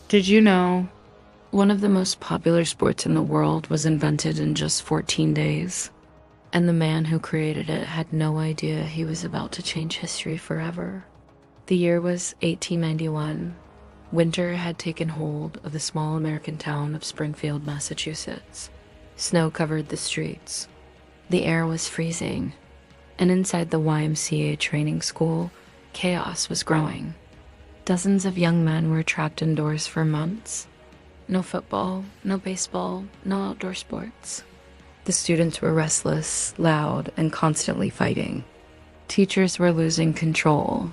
Did you know one of the most popular sports in the world was invented in just 14 days? And the man who created it had no idea he was about to change history forever. The year was 1891. Winter had taken hold of the small American town of Springfield, Massachusetts. Snow covered the streets. The air was freezing. And inside the YMCA training school, chaos was growing. Dozens of young men were trapped indoors for months. No football, no baseball, no outdoor sports. The students were restless, loud, and constantly fighting. Teachers were losing control,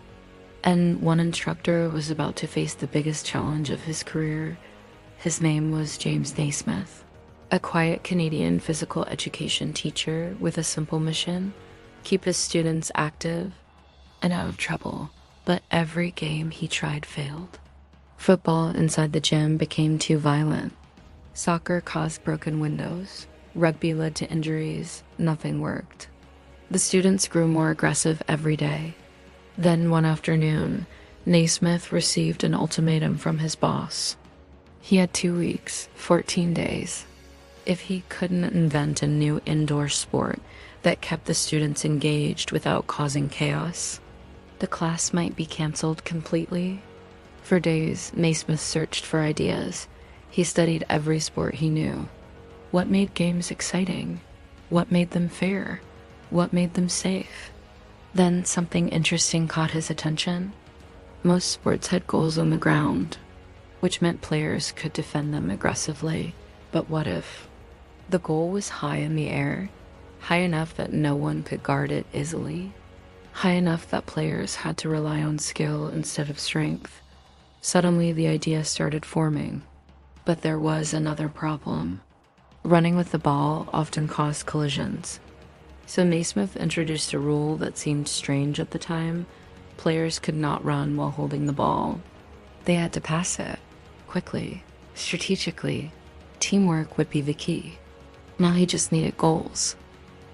and one instructor was about to face the biggest challenge of his career. His name was James Naismith, a quiet Canadian physical education teacher with a simple mission: keep his students active and out of trouble. But every game he tried failed. Football inside the gym became too violent. Soccer caused broken windows. Rugby led to injuries. Nothing worked. The students grew more aggressive every day. Then one afternoon, Naismith received an ultimatum from his boss. He had 2 weeks, 14 days. If he couldn't invent a new indoor sport that kept the students engaged without causing chaos, the class might be canceled completely. For days, Naismith searched for ideas. He studied every sport he knew. What made games exciting? What made them fair? What made them safe? Then something interesting caught his attention. Most sports had goals on the ground, which meant players could defend them aggressively. But what if the goal was high in the air, high enough that no one could guard it easily? High enough that players had to rely on skill instead of strength. Suddenly, the idea started forming. But there was another problem. Running with the ball often caused collisions. So Naismith introduced a rule that seemed strange at the time. Players could not run while holding the ball. They had to pass it, quickly, strategically. Teamwork would be the key. Now he just needed goals.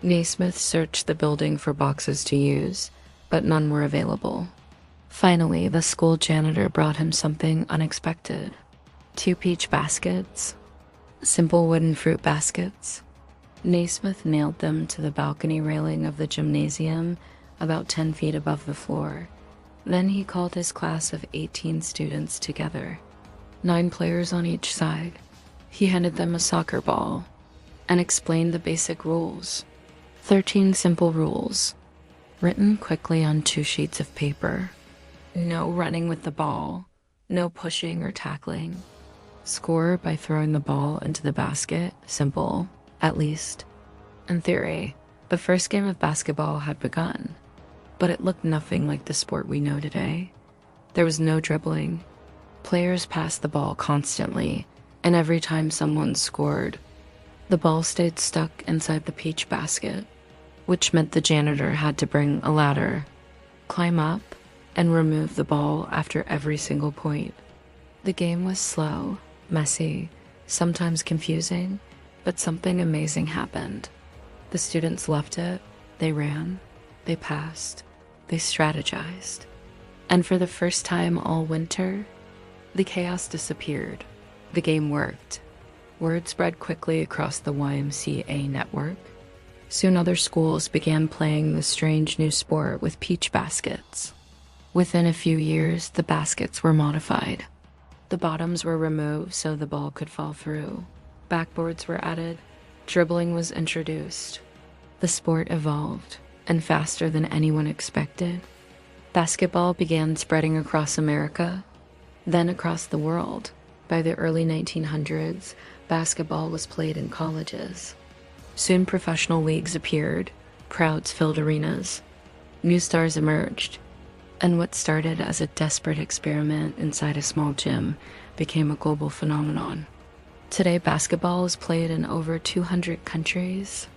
Naismith searched the building for boxes to use, but none were available. Finally, the school janitor brought him something unexpected. 2 peach baskets. Simple wooden fruit baskets. Naismith nailed them to the balcony railing of the gymnasium, about 10 feet above the floor. Then he called his class of 18 students together, 9 players on each side. He handed them a soccer ball and explained the basic rules. 13 simple rules, written quickly on 2 sheets of paper. No running with the ball, no pushing or tackling. Score by throwing the ball into the basket, simple, at least. In theory, the first game of basketball had begun, but it looked nothing like the sport we know today. There was no dribbling. Players passed the ball constantly, and every time someone scored, the ball stayed stuck inside the peach basket, which meant the janitor had to bring a ladder, climb up, and remove the ball after every single point. The game was slow, messy, sometimes confusing, but something amazing happened. The students loved it. They ran, they passed, they strategized. And for the first time all winter, the chaos disappeared. The game worked. Word spread quickly across the YMCA network. Soon other schools began playing the strange new sport with peach baskets. Within a few years, the baskets were modified. The bottoms were removed so the ball could fall through. Backboards were added. Dribbling was introduced. The sport evolved, and faster than anyone expected. Basketball began spreading across America, then across the world. By the early 1900s, basketball was played in colleges. Soon professional leagues appeared, crowds filled arenas. New stars emerged, and what started as a desperate experiment inside a small gym became a global phenomenon. Today, basketball is played in over 200 countries.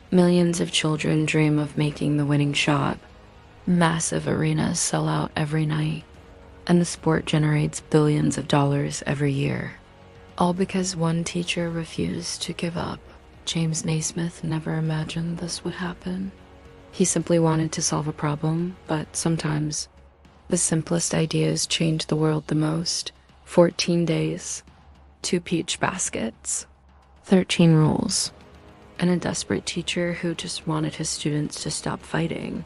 Millions of children dream of making the winning shot. Massive arenas sell out every night, and the sport generates billions of dollars every year. All because one teacher refused to give up. James Naismith never imagined this would happen. He simply wanted to solve a problem, but sometimes the simplest ideas change the world the most. 14 days, 2 peach baskets, 13 rules, and a desperate teacher who just wanted his students to stop fighting.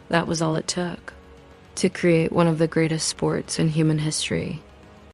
That was all it took to create one of the greatest sports in human history.